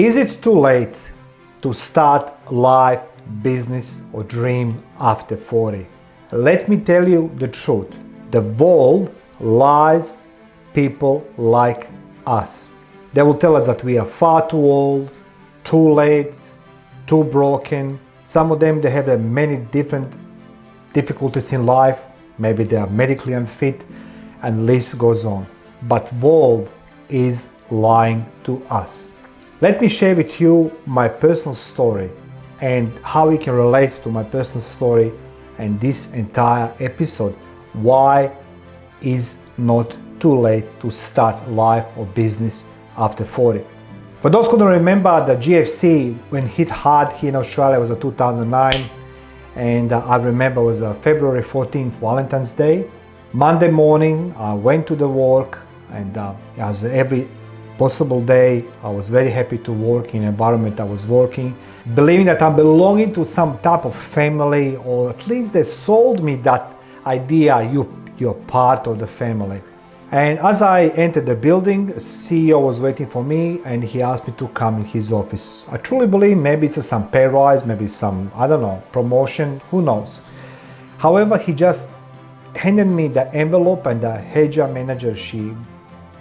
Is it too late to start life, business or dream after 40? Let me tell you the truth. The world lies people like us. They will tell us that we are far too old, too late, too broken. Some of them, they have many different difficulties in life. Maybe they are medically unfit, and list goes on. But world is lying to us. Let me share with you my personal story and how we can relate to my personal story and this entire episode. Why is not too late to start life or business after 40? For those who don't remember, the GFC, when hit hard here in Australia, was 2009. And I remember it was February 14th, Valentine's Day. Monday morning, I went to the work, and as every possible day, I was very happy to work in the environment I was working, believing that I'm belonging to some type of family, or at least they sold me that idea, you're part of the family. And as I entered the building, the CEO was waiting for me and he asked me to come in his office. I truly believe maybe it's some pay rise, maybe some, I don't know, promotion, who knows. However, he just handed me the envelope, and the HR manager, she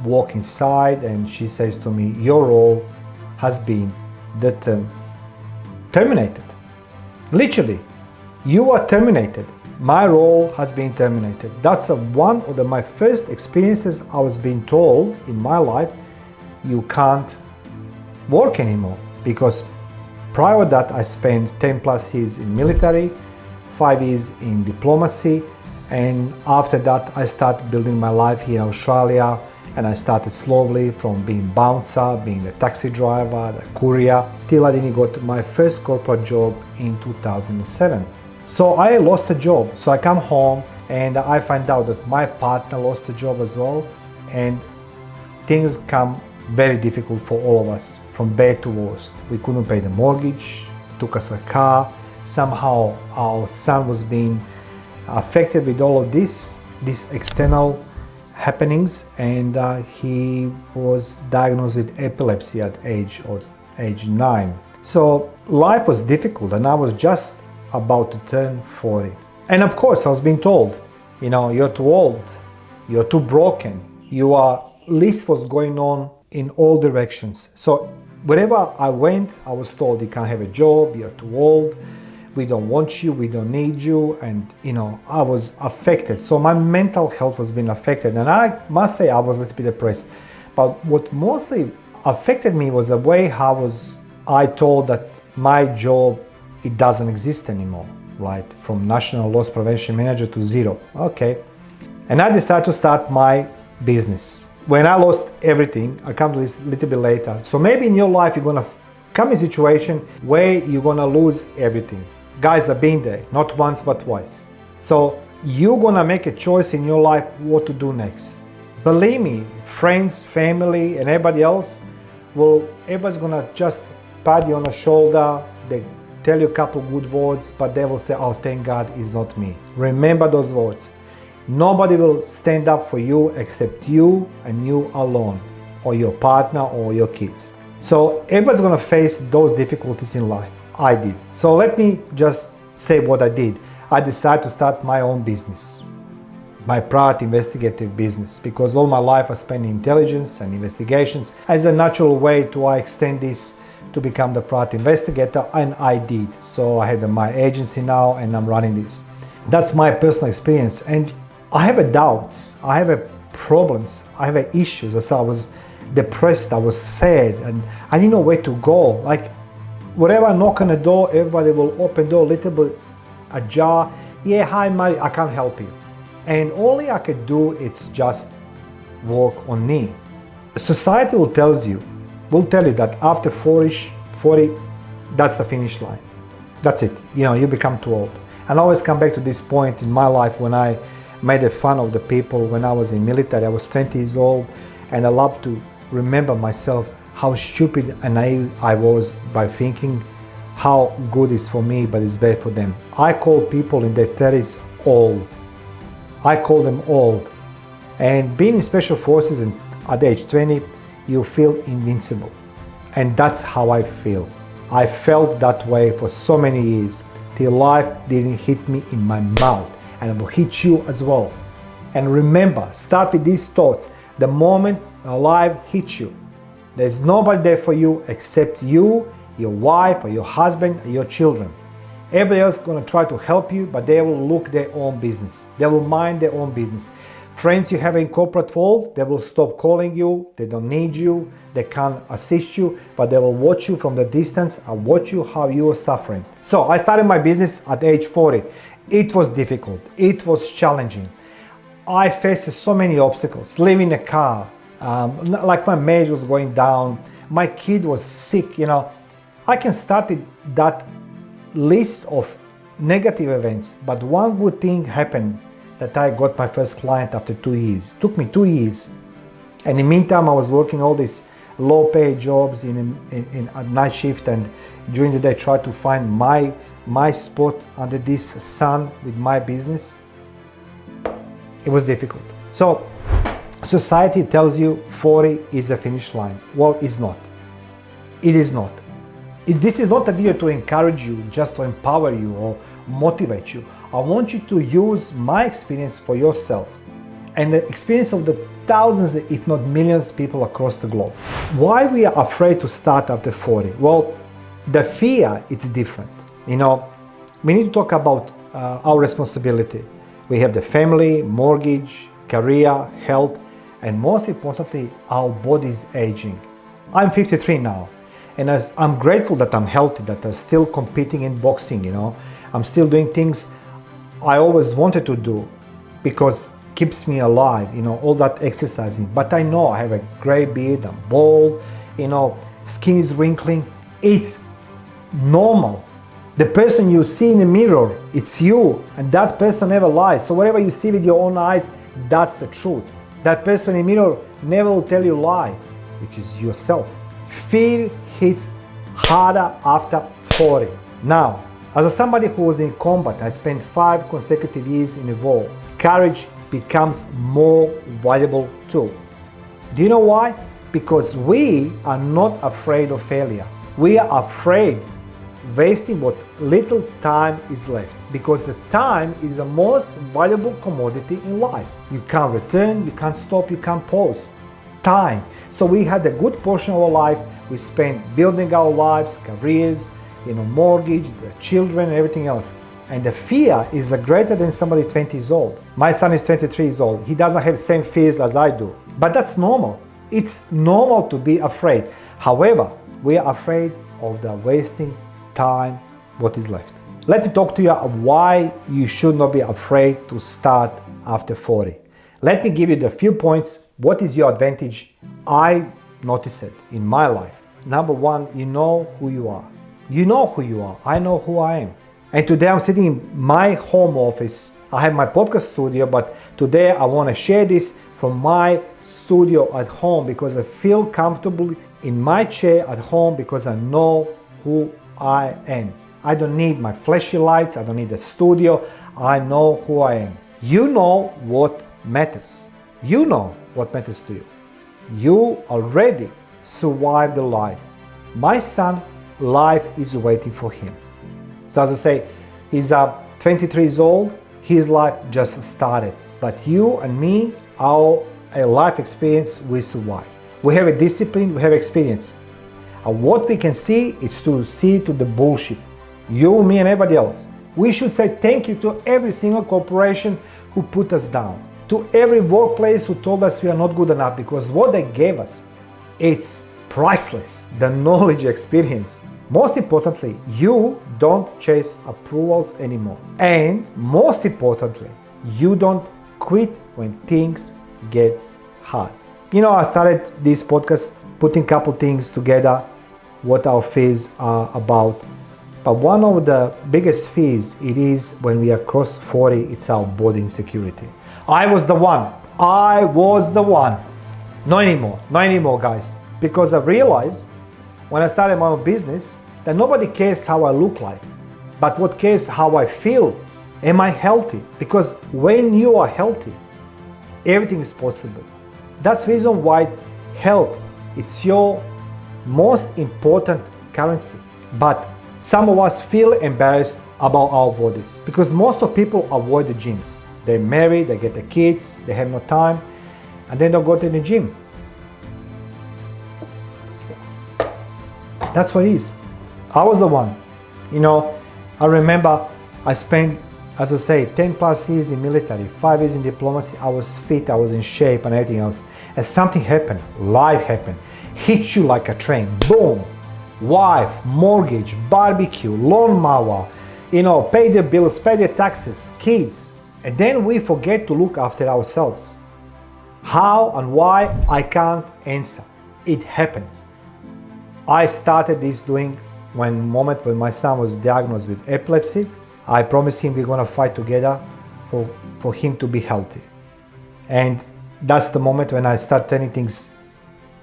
walked inside and she says to me, your role has been terminated. Literally, you are terminated. My role has been terminated. That's one of my first experiences. I was being told in my life, you can't work anymore, because prior to that I spent 10 plus years in military, 5 years in diplomacy, and after that I started building my life here in Australia, and I started slowly from being bouncer, being the taxi driver, the courier, till I didn't got my first corporate job in 2007. So I lost a job. So I come home and I find out that my partner lost a job as well, and things come very difficult for all of us, from bad to worst. We couldn't pay the mortgage, took us a car. Somehow our son was being affected with all of these external happenings, and he was diagnosed with epilepsy at age 9. So life was difficult, and I was just about to turn 40. And of course I was being told, you're too old, you're too broken, list was going on in all directions. So wherever I went, I was told you can't have a job, you're too old, we don't want you, we don't need you. And I was affected. So my mental health was being affected, and I must say I was a little bit depressed. But what mostly affected me was the way I told that my job, it doesn't exist anymore, right? From National Loss Prevention Manager to zero. Okay. And I decided to start my business. When I lost everything, I come to this a little bit later. So maybe in your life, you're going to come in a situation where you're going to lose everything. Guys, I've been there, not once, but twice. So you're going to make a choice in your life what to do next. Believe me, friends, family, and everybody else, everybody's going to just pat you on the shoulder. They tell you a couple good words, but they will say, oh, thank God it's not me. Remember those words. Nobody will stand up for you except you and you alone, or your partner or your kids. So everybody's gonna face those difficulties in life. I did. So let me just say what I did. I decided to start my own business, my private investigative business, because all my life I spent in intelligence and investigations. As a natural way to extend this to become the private investigator, and I did. So I had my agency now, and I'm running this. That's my personal experience, and I have doubts, I have problems, I have issues. So I was depressed, I was sad, and I didn't know where to go. Like, wherever I knock on the door, everybody will open the door a little bit ajar. Yeah, hi Mary, I can't help you. And all I could do is just work on me. Society will tell you that after 40, that's the finish line. That's it. You become too old. And I always come back to this point in my life when I made fun of the people when I was in military. I was 20 years old, and I love to remember myself how stupid and naive I was by thinking how good is for me, but it's bad for them. I call people in their 30s old. I call them old. And being in special forces and at age 20, you feel invincible. And that's how I feel. I felt that way for so many years till life didn't hit me in my mouth, and it will hit you as well. And remember, start with these thoughts. The moment life hits you, there's nobody there for you except you, your wife, or your husband, or your children. Everybody else is going to try to help you, but they will look their own business. They will mind their own business. Friends you have in corporate world, they will stop calling you. They don't need you. They can't assist you, but they will watch you from the distance and watch you how you are suffering. So I started my business at age 40. It was difficult. It was challenging. I faced so many obstacles. Living in a car, like my marriage was going down. My kid was sick, I can start with that list of negative events, but one good thing happened, that I got my first client after 2 years. It took me 2 years. And in the meantime, I was working all these low paid jobs in a night shift, and during the day try to find my spot under this sun with my business. It was difficult. So society tells you 40 is the finish line. Well, it's not. It is not. This is not a video to encourage you, just to empower you or motivate you. I want you to use my experience for yourself and the experience of the thousands, if not millions, of people across the globe. Why we are afraid to start after 40? Well, the fear, it's different. We need to talk about our responsibility. We have the family, mortgage, career, health, and most importantly, our body's aging. I'm 53 now, and I'm grateful that I'm healthy, that I'm still competing in boxing, I'm still doing things I always wanted to do because it keeps me alive, all that exercising. But I know I have a gray beard, I'm bald, skin is wrinkling. It's normal. The person you see in the mirror, it's you, and that person never lies. So whatever you see with your own eyes, that's the truth. That person in the mirror never will tell you a lie, which is yourself. Fear hits harder after 40. Now, as somebody who was in combat, I spent 5 consecutive years in a war. Courage becomes more valuable too. Do you know why? Because we are not afraid of failure. We are afraid wasting what little time is left, because the time is the most valuable commodity in life. You can't return, you can't stop, you can't pause. Time. So we had a good portion of our life we spent building our lives, careers, mortgage, the children, and everything else. And the fear is greater than somebody 20 years old. My son is 23 years old. He doesn't have the same fears as I do. But that's normal. It's normal to be afraid. However, we are afraid of the wasting time, what is left. Let me talk to you why you should not be afraid to start after 40. Let me give you the few points. What is your advantage? I noticed it in my life. Number one, you know who you are. You know who you are. I know who I am. And today I'm sitting in my home office. I have my podcast studio, but today I want to share this from my studio at home because I feel comfortable in my chair at home because I know who I am. I don't need my flashy lights. I don't need a studio. I know who I am. You know what matters. You know what matters to you. You already survived the life. My son, life is waiting for him. So as I say, he's 23 years old. His life just started. But you and me, our life experience, we survive. We have a discipline, we have experience. And what we can see is to see to the bullshit. You, me, and everybody else. We should say thank you to every single corporation who put us down. To every workplace who told us we are not good enough, because what they gave us, it's priceless. The knowledge, experience. Most importantly, you don't chase approvals anymore. And most importantly, you don't quit when things get hard. I started this podcast putting a couple things together, what our fears are about. But one of the biggest fears, it is when we are across 40, it's our body insecurity. I was the one. Not anymore, guys. Because I realized when I started my own business that nobody cares how I look like, but what cares how I feel. Am I healthy? Because when you are healthy, everything is possible. That's the reason why health, it's your most important currency. But some of us feel embarrassed about our bodies because most of people avoid the gyms. They marry, they get the kids, they have no time, and they don't go to the gym. That's what it is. I was the one. I remember I spent, as I say, 10 plus years in military, 5 years in diplomacy. I was fit, I was in shape and everything else. And something happened, life happened, hit you like a train, boom. Wife, mortgage, barbecue, lawnmower, pay the bills, pay the taxes, kids. And then we forget to look after ourselves. How and why, I can't answer. It happens. I started this doing when my son was diagnosed with epilepsy. I promised him we're gonna fight together for him to be healthy. And that's the moment when I start turning things,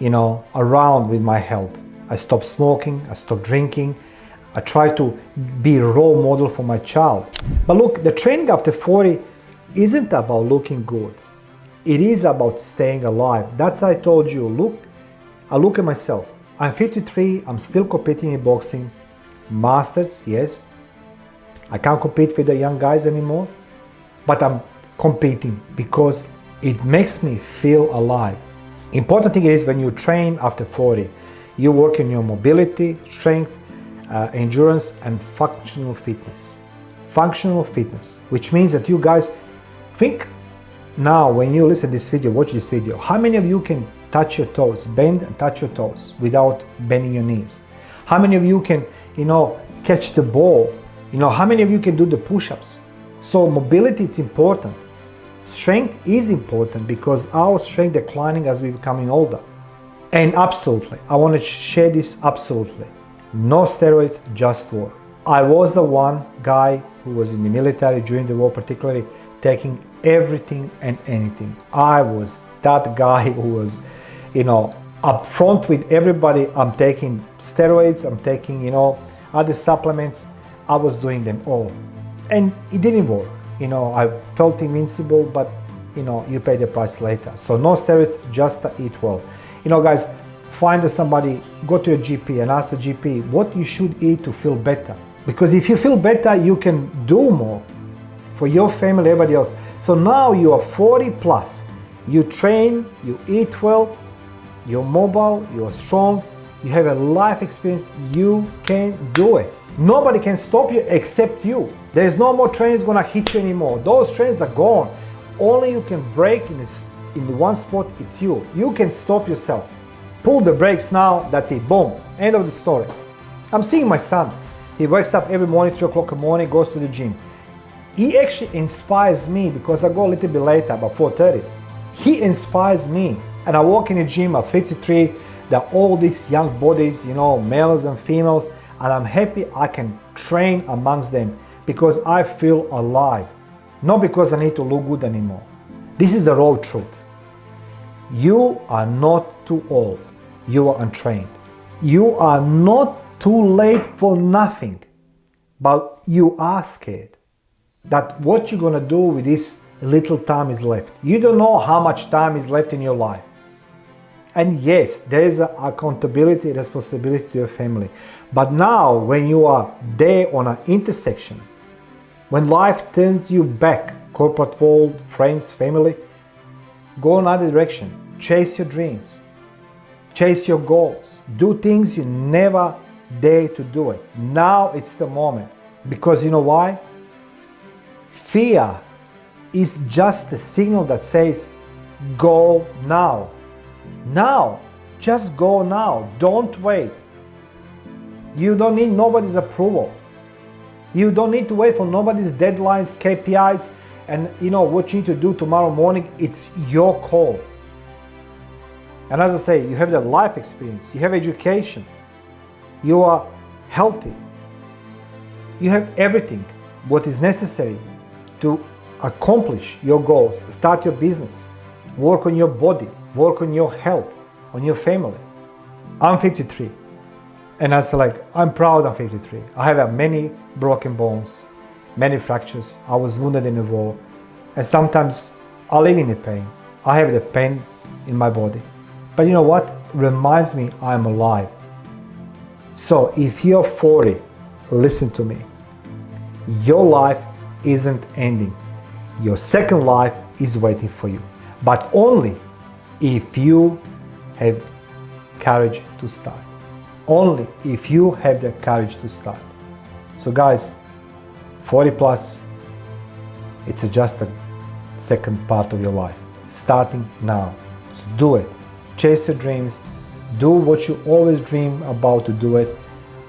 around with my health. I stopped smoking, I stopped drinking. I try to be a role model for my child. But look, the training after 40 isn't about looking good. It is about staying alive. That's why I told you, I look at myself. I'm 53, I'm still competing in boxing. Masters, yes. I can't compete with the young guys anymore, but I'm competing because it makes me feel alive. Important thing is when you train after 40, you work on your mobility, strength, endurance, and functional fitness. Functional fitness, which means that you guys think now when you listen to this video, watch this video, how many of you can touch your toes, bend and touch your toes without bending your knees? How many of you can, catch the ball? How many of you can do the push-ups? So mobility is important. Strength is important because our strength declining as we're becoming older. And absolutely, I want to share this absolutely. No steroids, just work. I was the one guy who was in the military during the war, particularly taking everything and anything. I was that guy who was, up front with everybody. I'm taking steroids, I'm taking, other supplements. I was doing them all. And it didn't work. I felt invincible, but, you pay the price later. So no steroids, just eat well. Guys, find somebody, go to your GP and ask the GP what you should eat to feel better. Because if you feel better, you can do more for your family, everybody else. So now you are 40 plus, you train, you eat well, you're mobile, you're strong, you have a life experience, you can do it. Nobody can stop you except you. There's no more trains gonna hit you anymore. Those trains are gone. Only you can break in the one spot, it's you. You can stop yourself. Pull the brakes now, that's it, boom, end of the story. I'm seeing my son. He wakes up every morning, 3 o'clock in the morning, goes to the gym. He actually inspires me because I go a little bit later, about 4:30. He inspires me. And I walk in the gym at 53, there are all these young bodies, males and females, and I'm happy I can train amongst them because I feel alive. Not because I need to look good anymore. This is the raw truth. You are not too old. You are untrained. You are not too late for nothing, but you are scared that what you're gonna do with this little time is left. You don't know how much time is left in your life. And yes, there is an accountability, responsibility to your family. But now when you are there on an intersection, when life turns you back, corporate world, friends, family, go another direction. Chase your dreams. Chase your goals. Do things you never dare to do it. Now it's the moment. Because you know why? Fear is just a signal that says, go now. Now. Just go now. Don't wait. You don't need nobody's approval. You don't need to wait for nobody's deadlines, KPIs, and what you need to do tomorrow morning. It's your call. And as I say, you have the life experience, you have education, you are healthy, you have everything what is necessary to accomplish your goals, start your business, work on your body, work on your health, on your family. I'm 53, and I'm proud I'm 53. I have many broken bones, many fractures. I was wounded in the war, and sometimes I live in the pain. I have the pain in my body. But you know what? Reminds me I'm alive. So if you're 40, listen to me. Your life isn't ending. Your second life is waiting for you, but only if you have courage to start. Only if you have the courage to start. So guys, 40 plus, it's just a second part of your life, starting now. So do it. Chase your dreams. Do what you always dream about to do it,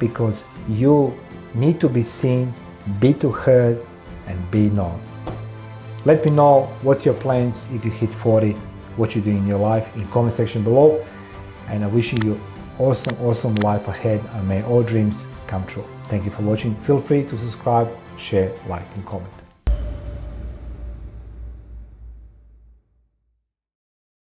because you need to be seen, be to heard, and be known. Let me know what's your plans if you hit 40, what you do in your life in comment section below. And I'm wishing you awesome life ahead, and may all dreams come true. Thank you for watching. Feel free to subscribe, share, like, and comment.